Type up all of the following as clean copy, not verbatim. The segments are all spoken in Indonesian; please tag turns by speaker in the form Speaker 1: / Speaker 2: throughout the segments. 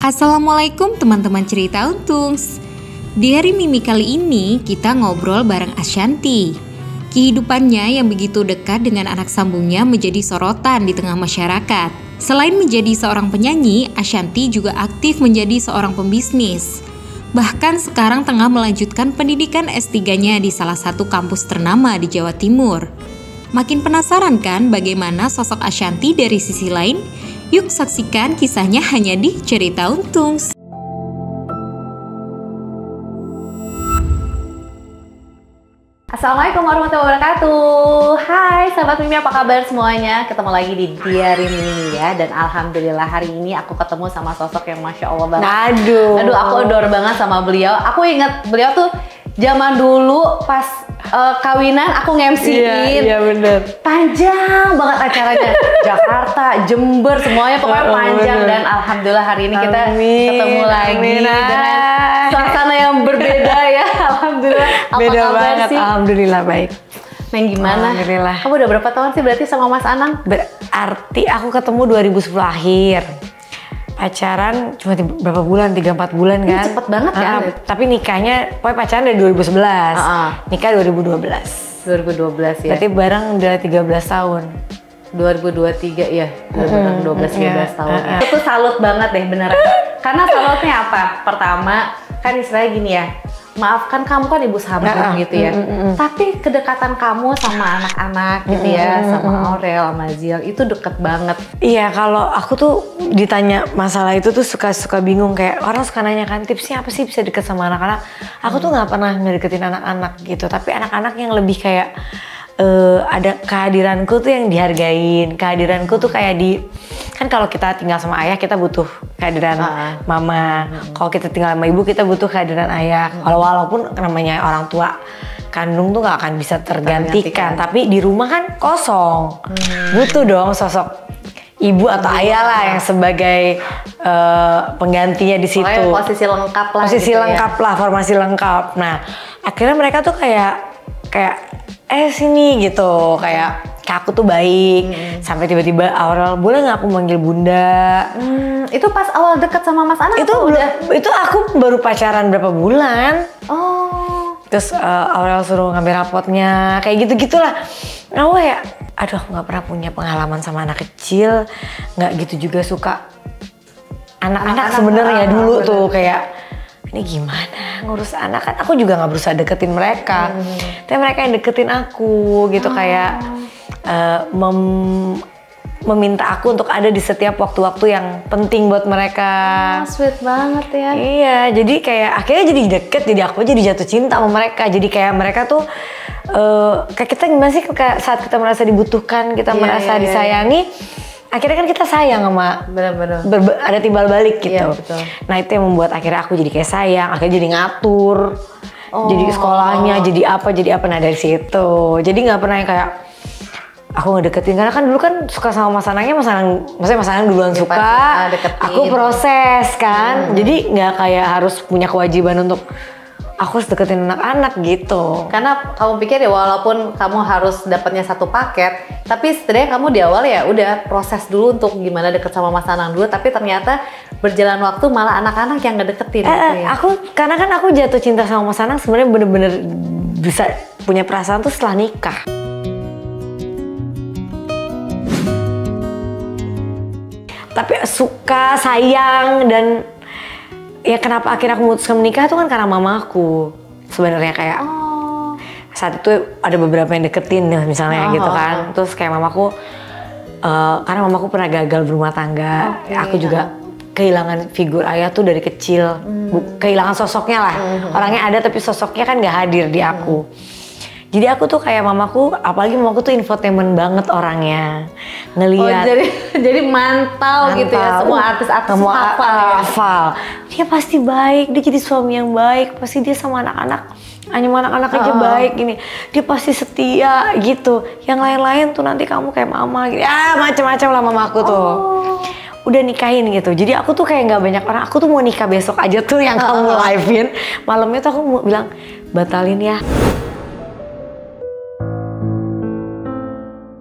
Speaker 1: Assalamualaikum teman-teman cerita Untungs. Di hari Mimi kali ini kita ngobrol bareng Ashanti. Kehidupannya yang begitu dekat dengan anak sambungnya menjadi sorotan di tengah masyarakat. Selain menjadi seorang penyanyi, Ashanti juga aktif menjadi seorang pembisnis. Bahkan sekarang tengah melanjutkan pendidikan S3-nya di salah satu kampus ternama di Jawa Timur. Makin penasaran kan bagaimana sosok Ashanti dari sisi lain? Yuk saksikan kisahnya hanya di Cerita Untungs.
Speaker 2: Assalamualaikum warahmatullahi wabarakatuh. Hai sahabat Mimi, apa kabar semuanya? Ketemu lagi di Diari Mimi ya. Dan alhamdulillah hari ini aku ketemu sama sosok yang Masya Allah banget. Aduh, aku adore banget sama beliau. Aku inget beliau tuh zaman dulu pas kawinan aku nge-MC-in.
Speaker 3: Iya bener.
Speaker 2: Panjang banget acaranya. Jakarta, Jember, semuanya pokoknya panjang. Dan alhamdulillah hari ini kita ketemu lagi dengan suasana yang berbeda ya. Alhamdulillah. Apa
Speaker 3: Beda
Speaker 2: kabar
Speaker 3: banget.
Speaker 2: sih?
Speaker 3: Alhamdulillah baik.
Speaker 2: Neng gimana?
Speaker 3: Alhamdulillah.
Speaker 2: Kamu udah berapa tahun sih berarti sama Mas Anang?
Speaker 3: Berarti aku ketemu 2010 akhir. Pacaran cuma berapa bulan, 3-4 bulan kan?
Speaker 2: Cepet banget kan?
Speaker 3: Tapi nikahnya, pokoknya pacaran dari 2011. Nikah 2012.
Speaker 2: 2012 ya?
Speaker 3: Berarti bareng udah 13 tahun.
Speaker 2: 2023 ya? 12-13 tahun. Itu tuh salut banget deh beneran. Karena salutnya apa? Pertama, kan istilahnya gini ya. Maafkan kamu kan ibu sambung gitu ya. Tapi kedekatan kamu sama anak-anak gitu ya, sama Aurel, sama Zil itu deket banget.
Speaker 3: Iya, kalau aku tuh ditanya masalah itu tuh suka bingung, kayak orang suka nanya kan tipsnya apa sih bisa deket sama anak-anak. Aku tuh nggak pernah ngedeketin anak-anak gitu, tapi anak-anak yang lebih kayak ada kehadiranku tuh yang dihargain. Kehadiranku tuh kayak kan kalau kita tinggal sama ayah kita butuh kehadiran mama. Kalau kita tinggal sama ibu kita butuh kehadiran ayah. Walaupun namanya orang tua kandung tuh nggak akan bisa tergantikan. Tapi di rumah kan kosong. Butuh dong sosok ibu atau ayah lah yang sebagai penggantinya di situ.
Speaker 2: Posisi lengkap lah.
Speaker 3: Posisi
Speaker 2: gitu
Speaker 3: lengkap
Speaker 2: ya.
Speaker 3: lah, formasi lengkap. Nah, akhirnya mereka tuh kayak sini gitu, kayak aku tuh baik. Sampai tiba-tiba Aurel, boleh nggak aku manggil bunda?
Speaker 2: Itu pas awal deket sama Mas Anang
Speaker 3: itu aku baru pacaran berapa bulan.
Speaker 2: Oh.
Speaker 3: Terus Aurel suruh ngambil rapotnya, kayak gitu-gitulah. Nah, ya, aduh nggak pernah punya pengalaman sama anak kecil, nggak gitu juga suka anak-anak sebenarnya dulu tuh kayak ini gimana ngurus anak, kan aku juga nggak berusaha deketin mereka, tapi mereka yang deketin aku gitu kayak meminta aku untuk ada di setiap waktu-waktu yang penting buat mereka.
Speaker 2: Sweet banget ya.
Speaker 3: Iya, jadi kayak akhirnya jadi deket, jadi aku jadi jatuh cinta sama mereka. Jadi kayak mereka tuh kayak kita gimana sih saat kita merasa dibutuhkan, kita merasa disayangi. Akhirnya kan kita sayang sama
Speaker 2: bener-bener
Speaker 3: ada timbal balik gitu.
Speaker 2: Iya, betul.
Speaker 3: Nah itu yang membuat akhirnya aku jadi kayak sayang, akhirnya jadi ngatur, jadi sekolahnya, jadi apa. Nah dari situ, jadi nggak pernah yang kayak aku ngedeketin, karena kan dulu kan suka sama Mas Anangnya, maksudnya Mas Anang duluan suka, aku proses kan, jadi nggak kayak harus punya kewajiban untuk aku harus deketin anak-anak gitu.
Speaker 2: Karena kamu pikir ya walaupun kamu harus dapatnya satu paket, tapi setidaknya kamu di awal ya udah proses dulu untuk gimana deket sama Mas Anang dulu. Tapi ternyata berjalan waktu malah anak-anak yang ngedeketin. Gitu ya.
Speaker 3: Karena kan aku jatuh cinta sama Mas Anang sebenarnya bener-bener bisa punya perasaan tuh setelah nikah. Tapi suka, sayang, dan ya kenapa akhirnya aku memutuskan menikah tuh kan karena mamaku sebenarnya kayak saat itu ada beberapa yang deketin misalnya gitu kan. Terus kayak mamaku karena mamaku pernah gagal berumah tangga, aku juga kehilangan figur ayah tuh dari kecil, kehilangan sosoknya lah. Orangnya ada tapi sosoknya kan nggak hadir di aku. Jadi aku tuh kayak mamaku, apalagi mamaku tuh infotainment banget orangnya, ngelihat.
Speaker 2: Jadi mantau gitu ya, semua artis-artis
Speaker 3: hafal. Dia pasti baik, dia jadi suami yang baik, pasti dia sama anak-anak, hanya anak-anak aja baik gini. Dia pasti setia gitu. Yang lain-lain tuh nanti kamu kayak mama gitu. Ya macam-macam lah mamaku tuh. Udah nikahin gitu. Jadi aku tuh kayak nggak banyak orang. Aku tuh mau nikah besok aja tuh yang kamu live-in. Malamnya tuh aku mau bilang batalin ya.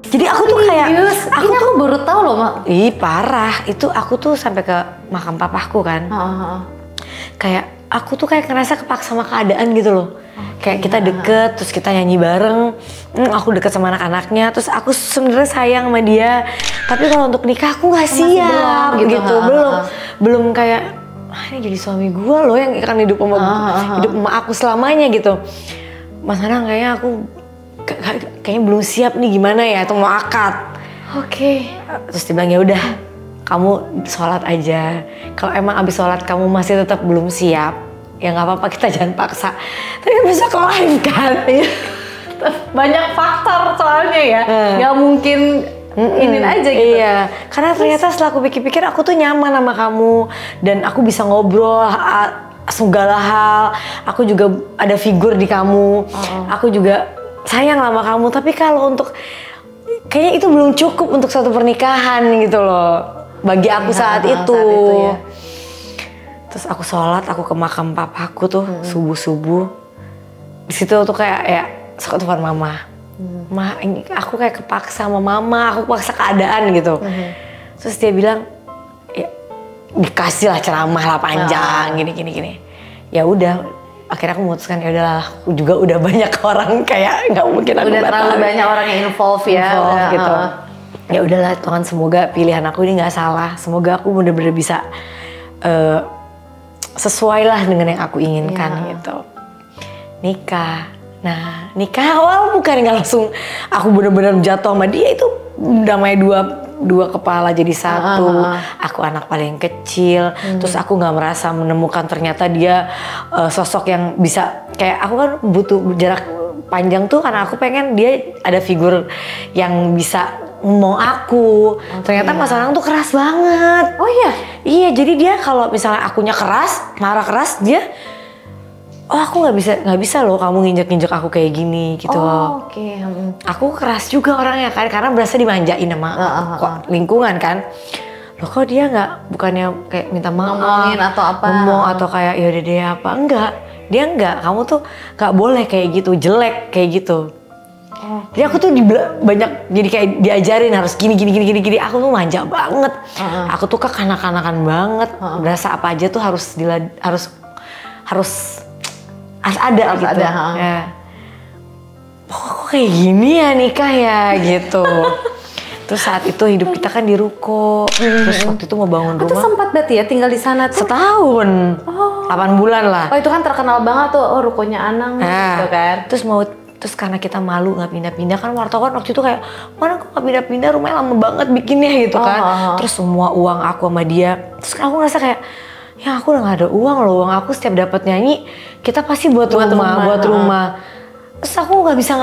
Speaker 3: Jadi aku tuh kayak
Speaker 2: Serius? Aku baru tahu loh, Mak.
Speaker 3: Ih parah, itu aku tuh sampai ke makam papaku kan. Kayak aku tuh kayak ngerasa kepaksa sama keadaan gitu loh. Kayak kita deket, terus kita nyanyi bareng. Aku deket sama anak-anaknya, terus aku sebenarnya sayang sama dia. Tapi kalau untuk nikah aku nggak siap
Speaker 2: belum,
Speaker 3: gitu. Belum kayak ini jadi suami gue loh yang akan hidup sama aku selamanya gitu. Mas Anang kayaknya aku kayaknya belum siap nih, gimana ya, atau mau akad.
Speaker 2: Oke.
Speaker 3: Terus dia bilang ya udah, kamu sholat aja. Kalau emang abis sholat kamu masih tetap belum siap, ya nggak apa-apa, kita jangan paksa. Tapi bisa lain kan.
Speaker 2: Banyak faktor soalnya ya, nggak mungkin inin aja gitu.
Speaker 3: Iya, karena ternyata setelah aku pikir-pikir aku tuh nyaman sama kamu dan aku bisa ngobrol segala hal. Aku juga ada figur di kamu. Aku juga sayang sama kamu. Tapi kalau untuk kayaknya itu belum cukup untuk suatu pernikahan gitu loh bagi aku saat itu ya. Terus aku sholat, aku ke makam papaku tuh subuh-subuh. Di situ tuh kayak ya suka telepon mama. Ma, aku kayak kepaksa sama mama, aku paksa keadaan gitu. Terus dia bilang, ya dikasih lah ceramah lah panjang, gini. Ya udah, akhirnya aku memutuskan ya udahlah, aku juga udah banyak orang kayak nggak mungkin aku
Speaker 2: udah terlalu banyak orang yang involve ya.
Speaker 3: Gitu. Ya udahlah, Tuhan semoga pilihan aku ini nggak salah, semoga aku bener-bener bisa sesuai lah dengan yang aku inginkan gitu. Nikah. Nah, nikah awal bukan nggak langsung aku bener-bener jatuh sama dia, itu namanya dua kepala jadi satu. Aku anak paling kecil, terus aku nggak merasa menemukan ternyata dia sosok yang bisa kayak aku kan butuh jarak panjang tuh karena aku pengen dia ada figur yang bisa ngomong aku. Ternyata Mas Anang tuh keras banget.
Speaker 2: Oh iya?
Speaker 3: Iya, jadi dia kalau misalnya akunya keras, marah keras, dia aku nggak bisa loh kamu nginjek aku kayak gini gitu.
Speaker 2: Oke.
Speaker 3: Aku keras juga orangnya kan karena berasa dimanjain sama lingkungan kan. Loh kok dia nggak, bukannya kayak minta maaf
Speaker 2: ngomongin atau apa,
Speaker 3: ngomong atau kayak yaudah deh apa, enggak, dia enggak, kamu tuh nggak boleh kayak gitu, jelek kayak gitu. Jadi aku tuh banyak jadi kayak diajarin harus gini. Aku tuh manja banget. Aku tuh kekanak-kanakan banget. Berasa apa aja tuh harus ada gitu. Ya. Kok kayak gini ya nikah ya gitu. Terus saat itu hidup kita kan di ruko. Terus waktu itu mau bangun rumah.
Speaker 2: Itu sempat berarti ya tinggal di sana tuh?
Speaker 3: Setahun. 8 bulan lah.
Speaker 2: Oh itu kan terkenal banget tuh, rukonya Anang gitu kan.
Speaker 3: Terus karena kita malu nggak pindah-pindah kan, wartawan waktu itu kayak mana kok nggak pindah-pindah, rumahnya lama banget bikinnya gitu kan. Terus semua uang aku sama dia. Terus aku ngerasa kayak ya aku udah gak ada uang loh, uang aku setiap dapat nyanyi kita pasti buat rumah. Terus aku nggak bisa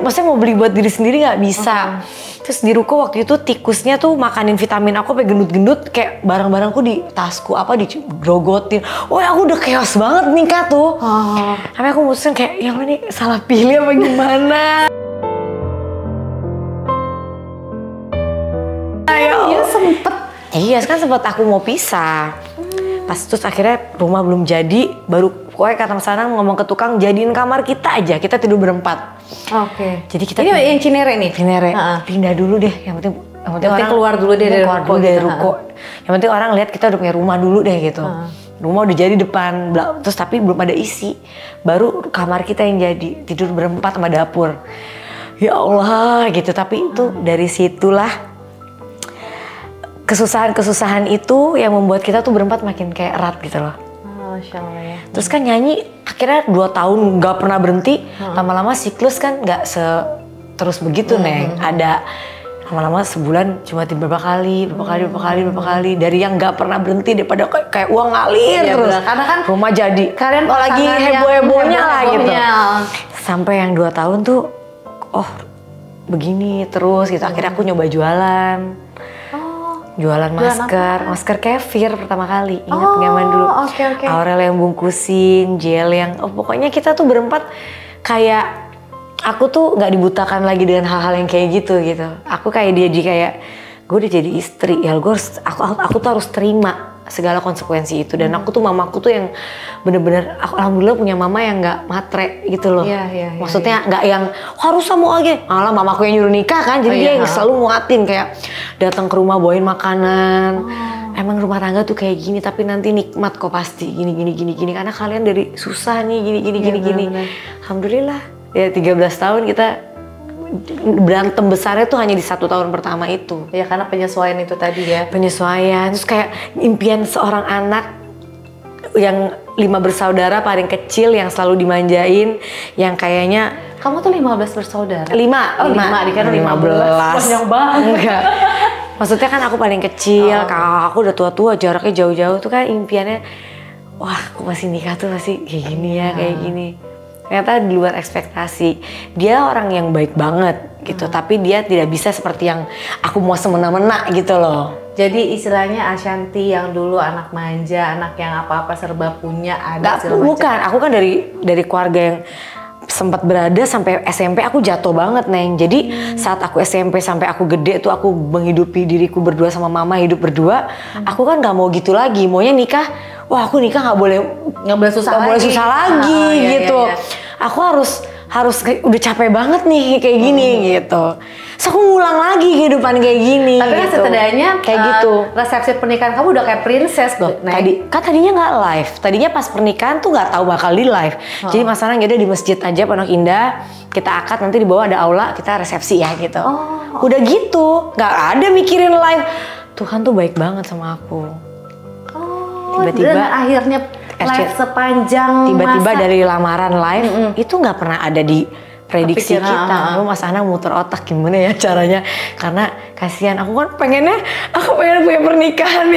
Speaker 3: maksudnya mau beli buat diri sendiri nggak bisa. Terus di ruko waktu itu tikusnya tuh makanin vitamin aku sampai gendut-gendut, kayak barang-barangku di tasku apa digrogotin. Oh ya aku udah chaos banget nikah tuh. Tapi aku mutusin kayak ya ini salah pilih apa gimana.
Speaker 2: Iya sempet.
Speaker 3: Iya kan sempet aku mau pisah. Pas terus akhirnya rumah belum jadi, baru pokoknya kata Mas Anang ngomong ke tukang jadiin kamar kita aja, kita tidur berempat.
Speaker 2: Oke.
Speaker 3: Jadi kita
Speaker 2: ini yang Cinere nih?
Speaker 3: Cinere. Pindah dulu deh, yang penting orang
Speaker 2: keluar dulu deh dari
Speaker 3: ruko. Yang penting orang lihat kita udah punya rumah dulu deh gitu. Rumah udah jadi depan, terus tapi belum ada isi. Baru kamar kita yang jadi, tidur berempat sama dapur. Ya Allah gitu, tapi itu dari situlah kesusahan itu yang membuat kita tuh berempat makin kayak erat gitu loh.
Speaker 2: Masya Allah ya.
Speaker 3: Terus kan nyanyi akhirnya 2 tahun nggak pernah berhenti. Lama-lama siklus kan nggak terus begitu Neng. Ada lama-lama sebulan cuma beberapa kali. Dari yang nggak pernah berhenti daripada kayak uang ngalir terus.
Speaker 2: Karena kan
Speaker 3: rumah jadi.
Speaker 2: Kalian
Speaker 3: lagi heboh-hebohnya lah gitu. Sampai yang 2 tahun tuh, begini terus gitu. Akhirnya aku nyoba jualan. Jualan masker kefir pertama kali, ingat zaman dulu. Aurel yang bungkusin, gel yang, pokoknya kita tuh berempat kayak, aku tuh nggak dibutakan lagi dengan hal-hal yang kayak gitu. Aku kayak gue udah jadi istri, ya aku tuh harus terima segala konsekuensi itu. Dan aku tuh mamaku tuh yang bener-bener, aku alhamdulillah punya mama yang nggak matre gitu loh. Maksudnya nggak yang harus sama aja. Malah mamaku yang nyuruh nikah kan, jadi dia yang selalu nguatin kayak datang ke rumah bawain makanan. Emang rumah tangga tuh kayak gini, tapi nanti nikmat kok pasti gini karena kalian dari susah nih gini. Alhamdulillah ya 13 tahun kita berantem besarnya tuh hanya di 1 tahun pertama itu.
Speaker 2: Ya karena penyesuaian itu tadi ya.
Speaker 3: Penyesuaian, terus kayak impian seorang anak yang 5 bersaudara paling kecil yang selalu dimanjain, yang kayaknya
Speaker 2: kamu tuh 15 bersaudara?
Speaker 3: 5
Speaker 2: dikira 15. Banyak banget.
Speaker 3: Enggak. Maksudnya kan aku paling kecil, kakak aku udah tua-tua, jaraknya jauh-jauh tuh kan impiannya, wah aku masih nikah tuh masih kayak gini ya, kayak gini. Ternyata di luar ekspektasi. Dia orang yang baik banget gitu, tapi dia tidak bisa seperti yang aku mau semena-mena gitu loh.
Speaker 2: Jadi istilahnya Ashanty yang dulu anak manja, anak yang apa-apa serba punya, ada
Speaker 3: bukan, aku kan dari keluarga yang sempat berada sampai SMP aku jatuh banget, Neng. Jadi saat aku SMP sampai aku gede tuh aku menghidupi diriku berdua sama mama, hidup berdua. Aku kan nggak mau gitu lagi, maunya nikah. Wah aku nikah nggak boleh susah lagi gitu. Aku harus udah capek banget nih kayak gini gitu. So aku ngulang lagi kehidupan kayak gini.
Speaker 2: Tapi kan
Speaker 3: gitu.
Speaker 2: setidaknya
Speaker 3: kayak gitu.
Speaker 2: Resepsi pernikahan kamu udah kayak princess loh.
Speaker 3: Tadinya nggak live. Tadinya pas pernikahan tuh nggak tahu bakal di live. Jadi Mas Anang udah di masjid aja Pondok Indah. Kita akad nanti di bawah ada aula kita resepsi ya gitu. Udah gitu, nggak ada mikirin live. Tuhan tuh baik banget sama aku. Tiba-tiba
Speaker 2: akhirnya live sepanjang
Speaker 3: tiba-tiba
Speaker 2: masa.
Speaker 3: Dari lamaran live itu nggak pernah ada di prediksi kita. Mas Anang muter otak gimana ya caranya, karena kasihan aku kan pengen punya pernikahan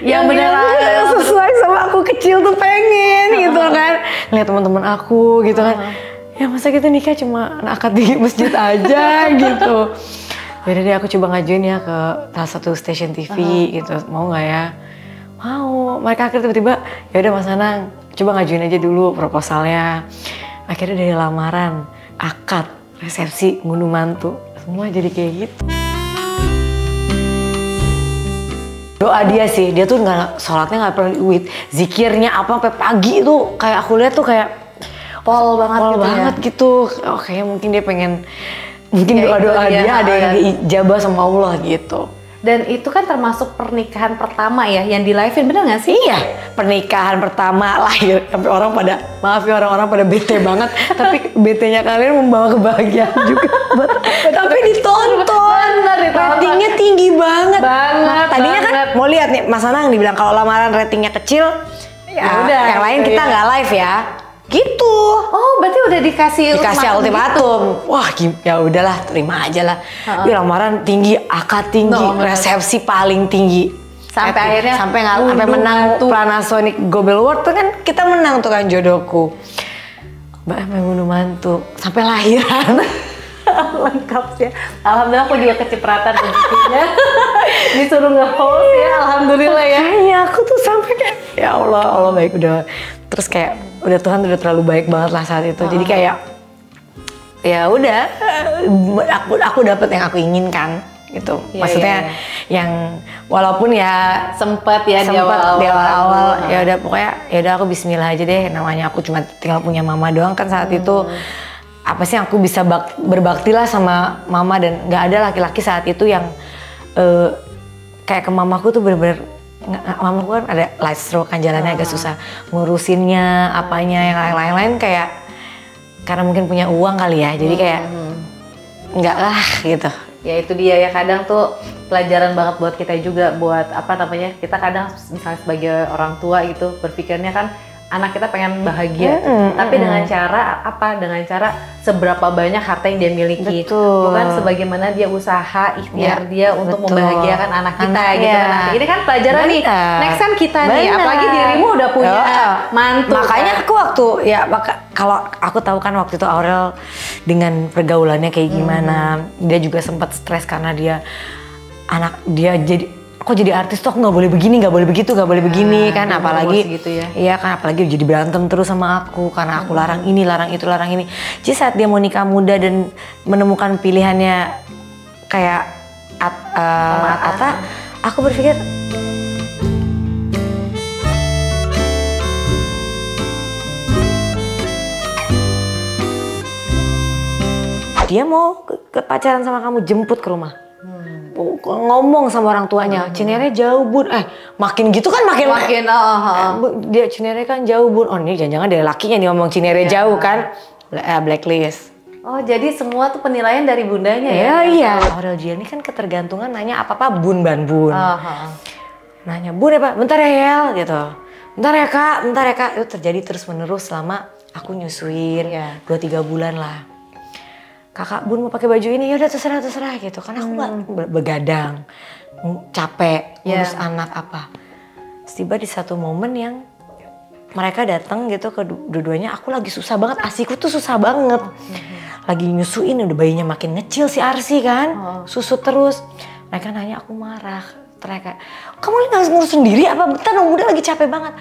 Speaker 3: yang beneran sesuai sama aku kecil tuh pengen gitu kan, lihat teman-teman aku gitu kan, ya masa kita nikah cuma akad di masjid aja gitu. Yaudah deh aku coba ngajuin ya ke salah satu stasiun TV gitu, mau nggak ya? Mau. Mereka akhirnya tiba-tiba ya udah Mas Anang coba ngajuin aja dulu proposalnya. Akhirnya dari lamaran, akad, resepsi, ngunduh mantu, semua jadi kayak gitu. Doa dia sih, dia tuh nggak sholatnya nggak pernah zikirnya apa sampai pagi tuh kayak aku lihat tuh kayak
Speaker 2: pol banget
Speaker 3: gitu. Oh kayaknya mungkin dia pengen doa-doa dia ada yang diijabah sama Allah gitu.
Speaker 2: Dan itu kan termasuk pernikahan pertama ya yang di live-in, bener gak sih?
Speaker 3: Iya, pernikahan pertama lahir. Sampai orang pada, maaf ya orang-orang pada bete banget. Tapi betenya kalian membawa kebahagiaan juga. Tapi ditonton. Ratingnya tinggi banget. Tadinya kan mau lihat nih, Mas Anang dibilang kalau lamaran ratingnya kecil, ya udah. Yang lain kita nggak live ya. Gitu.
Speaker 2: Oh, berarti udah dikasih
Speaker 3: ultimatum. Gitu. Wah, ya udahlah, terima aja lah. Ya, lamaran tinggi, akad tinggi, resepsi paling tinggi.
Speaker 2: Sampai akhirnya
Speaker 3: sampai menang Panasonic Global Award tuh kan kita menang tuh kan jodohku. Mbak ngunduh mantu sampai lahiran.
Speaker 2: Lengkap sih. Alhamdulillah aku juga kecipratan rezekinya. Disuruh nge-host ya, alhamdulillah ya.
Speaker 3: Kayaknya aku tuh sampai kayak ya Allah baik udah. Terus kayak udah Tuhan udah terlalu baik banget lah saat itu. Jadi kayak ya udah aku dapet yang aku inginkan gitu. Maksudnya yang walaupun ya sempet di awal ya udah pokoknya ya udah aku bismillah aja deh, namanya aku cuma tinggal punya mama doang kan saat itu. Apa sih aku bisa berbakti lah sama mama, dan nggak ada laki-laki saat itu yang kayak ke mamaku tuh bener-bener. Mamaku kan ada light stroke kan, jalannya agak susah ngurusinnya apanya, yang lain-lain kayak karena mungkin punya uang kali ya, jadi kayak enggak lah gitu.
Speaker 2: Ya itu dia ya, kadang tuh pelajaran banget buat kita juga, buat apa namanya, kita kadang misalnya sebagai orang tua gitu berpikirnya kan anak kita pengen bahagia, tapi dengan cara apa? Dengan cara seberapa banyak harta yang dia miliki.
Speaker 3: Betul.
Speaker 2: Bukan sebagaimana dia usaha ikhtiar dia untuk membahagiakan anak kita gitu kan. Ini kan pelajaran nih. Next time kita nih, apalagi dirimu udah punya mantu.
Speaker 3: Makanya aku kalau aku tahu kan waktu itu Aurel dengan pergaulannya kayak gimana, dia juga sempat stres karena dia jadi kok jadi artis tuh aku nggak boleh begini, nggak boleh begitu, nggak boleh begini kan, apalagi
Speaker 2: gitu ya.
Speaker 3: Iya kan, apalagi jadi berantem terus sama aku karena aku larang ini, larang itu, larang ini. Jadi saat dia mau nikah muda dan menemukan pilihannya kayak Atta, aku berpikir dia mau ke pacaran sama kamu, jemput ke rumah. Ngomong sama orang tuanya, Cinere jauh bun, makin gitu kan makin dia Cinere kan jauh bun, oh ini jangan-jangan dari lakinya nih ngomong Cinere jauh kan, blacklist.
Speaker 2: Oh jadi semua tuh penilaian dari bundanya ya?
Speaker 3: Iya. Aurel Juliani kan ketergantungan nanya apa-apa bun ban bun. Nanya bun ya pak, bentar ya Yel gitu, bentar ya kak, itu terjadi terus menerus selama aku nyusuin 2-3 bulan lah. Kakak bun mau pakai baju ini, ya udah terserah gitu. Karena aku nggak begadang, capek, ngurus anak apa. Tiba di satu momen yang mereka datang gitu ke dua-duanya, aku lagi susah banget, asiku tuh susah banget. Lagi nyusuin, udah bayinya makin ngecil si Arsi kan, susut terus. Mereka nanya, aku marah. Mereka, kamu nggak ngurus sendiri apa? Bentar dong, udah lagi capek banget.